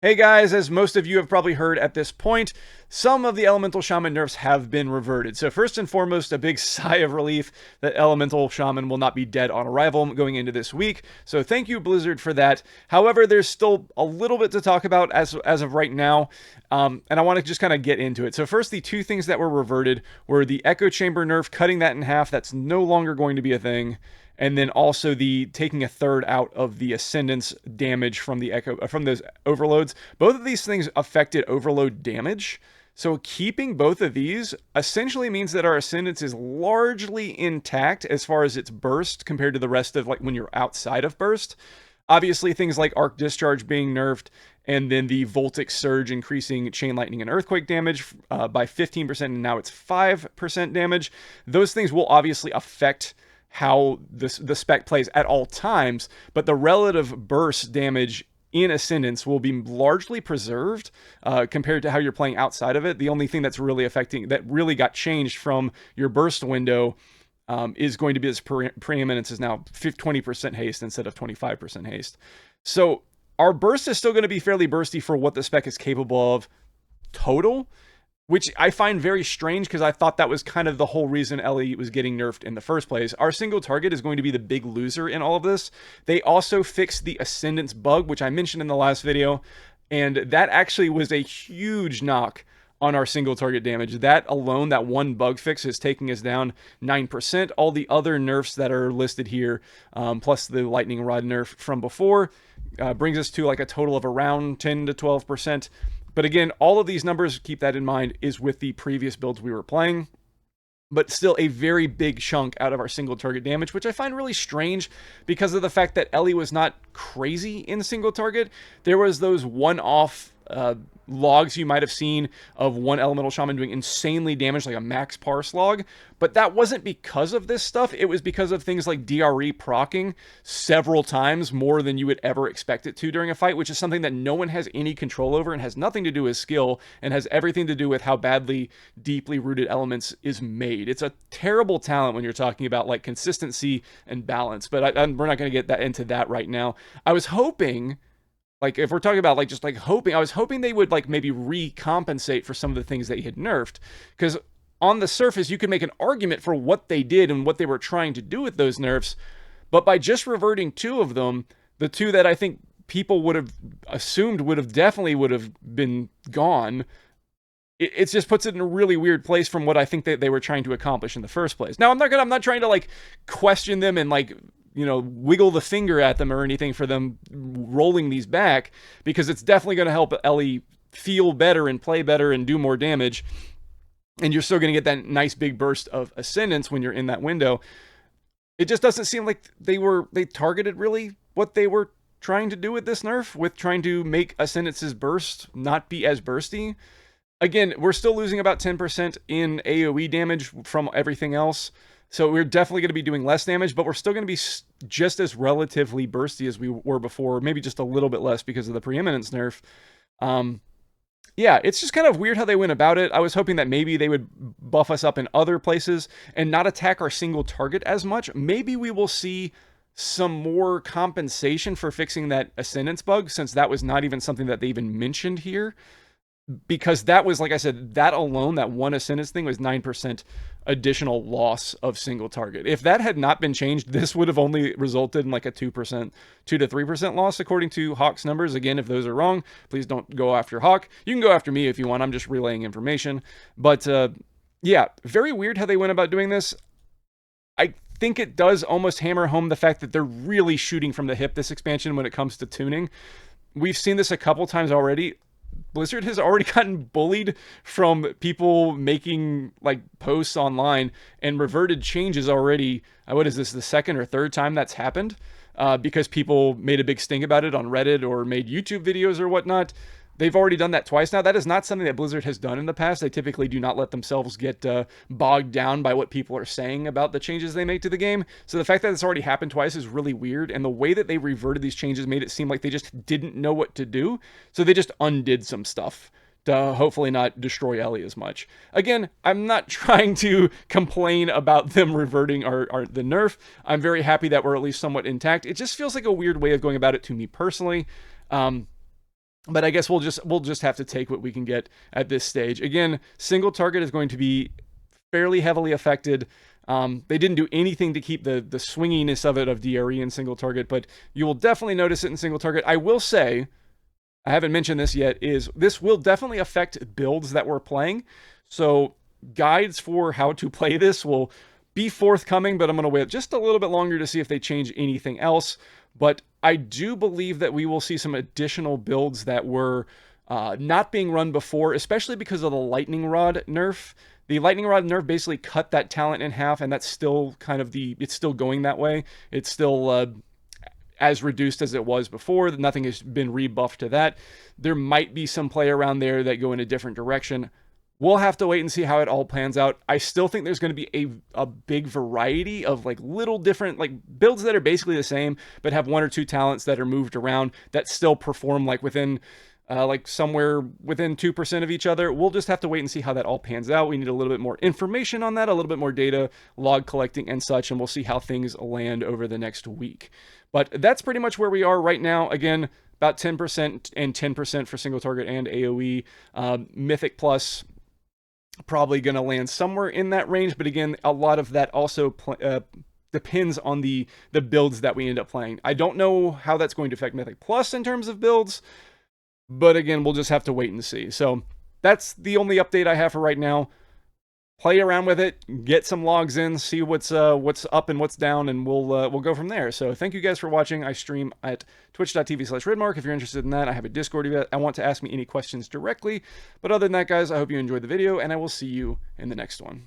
Hey guys, as most of you have probably heard at this point, some of the Elemental Shaman nerfs have been reverted. So first and foremost, a big sigh of relief that Elemental Shaman will not be dead on arrival going into this week. So thank you, Blizzard, for that. However, there's still a little bit to talk about as of right now, and I want to just kind of get into it. So first, the two things that were reverted were the Echo Chamber nerf, cutting that in half. That's no longer going to be a thing, and then also the taking a third out of the Ascendance damage from the Echo from those overloads. Both of these things affected overload damage. So keeping both of these essentially means that our Ascendance is largely intact as far as its burst compared to the rest of like when you're outside of burst. Obviously, things like Arc Discharge being nerfed, and then the Voltic Surge increasing Chain Lightning and Earthquake damage by 15%, and now it's 5% damage. Those things will obviously affect how the spec plays at all times, but the relative burst damage in Ascendance will be largely preserved compared to how you're playing outside of it. The only thing that's really affecting, that really got changed from your burst window is going to be this preeminence is now 20% haste instead of 25% haste. So our burst is still going to be fairly bursty for what the spec is capable of total, which I find very strange because I thought that was kind of the whole reason Ellie was getting nerfed in the first place. Our single target is going to be the big loser in all of this. They also fixed the Ascendance bug, which I mentioned in the last video, and that actually was a huge knock on our single target damage. That alone, that one bug fix is taking us down 9%. All the other nerfs that are listed here, plus the lightning rod nerf from before, brings us to like a total of around 10 to 12%. But again, all of these numbers, keep that in mind, is with the previous builds we were playing. But still a very big chunk out of our single target damage, which I find really strange because of the fact that Ellie was not crazy in single target. There was those one-off logs you might have seen of one Elemental Shaman doing insanely damage, like a max parse log, but that wasn't because of this stuff. It was because of things like DRE proccing several times more than you would ever expect it to during a fight, which is something that no one has any control over and has nothing to do with skill and has everything to do with how badly deeply rooted Elements is made. It's a terrible talent when you're talking about like consistency and balance, but we're not going to get that into that right now. I was hoping, like, if we're talking about like just like hoping, I was hoping they would like maybe recompensate for some of the things they had nerfed, because on the surface you could make an argument for what they did and what they were trying to do with those nerfs, but by just reverting two of them, the two that I think people would have assumed would have been gone, it just puts it in a really weird place from what I think that they were trying to accomplish in the first place. Now I'm not trying to like question them and like, you know, wiggle the finger at them or anything for them rolling these back, because it's definitely going to help Ellie feel better and play better and do more damage. And you're still going to get that nice big burst of Ascendance when you're in that window. It just doesn't seem like they targeted really what they were trying to do with this nerf, with trying to make Ascendance's burst not be as bursty. Again, we're still losing about 10% in AoE damage from everything else. So we're definitely going to be doing less damage, but we're still going to be just as relatively bursty as we were before, maybe just a little bit less because of the preeminence nerf. Yeah, it's just kind of weird how they went about it. I was hoping that maybe they would buff us up in other places and not attack our single target as much. Maybe we will see some more compensation for fixing that Ascendance bug, since that was not even something that they even mentioned here. Because that was, like I said, that alone, that one Ascendance thing was 9% additional loss of single target. If that had not been changed, this would have only resulted in like a 2% to 3% loss, according to Hawk's numbers. Again, if those are wrong, please don't go after Hawk. You can go after me if you want. I'm just relaying information. But yeah, very weird how they went about doing this. I think it does almost hammer home the fact that they're really shooting from the hip this expansion when it comes to tuning. We've seen this a couple times already. Blizzard has already gotten bullied from people making like posts online and reverted changes already. What is this, the second or third time that's happened? Because people made a big sting about it on Reddit or made YouTube videos or whatnot. They've already done that twice now. That is not something that Blizzard has done in the past. They typically do not let themselves get bogged down by what people are saying about the changes they make to the game. So the fact that it's already happened twice is really weird. And the way that they reverted these changes made it seem like they just didn't know what to do. So they just undid some stuff to hopefully not destroy Ellie as much. Again, I'm not trying to complain about them reverting the nerf. I'm very happy that we're at least somewhat intact. It just feels like a weird way of going about it to me personally. But I guess we'll just have to take what we can get at this stage. Again, single target is going to be fairly heavily affected. They didn't do anything to keep the swinginess of it of DRE in single target, but you will definitely notice it in single target. I will say, I haven't mentioned this yet, is this will definitely affect builds that we're playing. So guides for how to play this will be forthcoming, but I'm going to wait just a little bit longer to see if they change anything else. But I do believe that we will see some additional builds that were not being run before, especially because of the lightning rod nerf. The lightning rod nerf basically cut that talent in half, and that's still kind of it's still going that way. It's still as reduced as it was before. Nothing has been rebuffed to that. There might be some play around there that go in a different direction. We'll have to wait and see how it all plans out. I still think there's going to be a big variety of like little different like builds that are basically the same, but have one or two talents that are moved around that still perform like within like somewhere within 2% of each other. We'll just have to wait and see how that all pans out. We need a little bit more information on that, a little bit more data, log collecting and such, and we'll see how things land over the next week. But that's pretty much where we are right now. Again, about 10% and 10% for single target and AoE. Mythic Plus probably going to land somewhere in that range, but again, a lot of that also depends on the builds that we end up playing. I don't know how that's going to affect Mythic Plus in terms of builds, but again, we'll just have to wait and see. So that's the only update I have for right now. Play around with it, get some logs in, see what's up and what's down, and we'll go from there. So thank you guys for watching. I stream at twitch.tv/Ridmark. If you're interested in that, I have a Discord if I want to ask me any questions directly. But other than that, guys, I hope you enjoyed the video, and I will see you in the next one.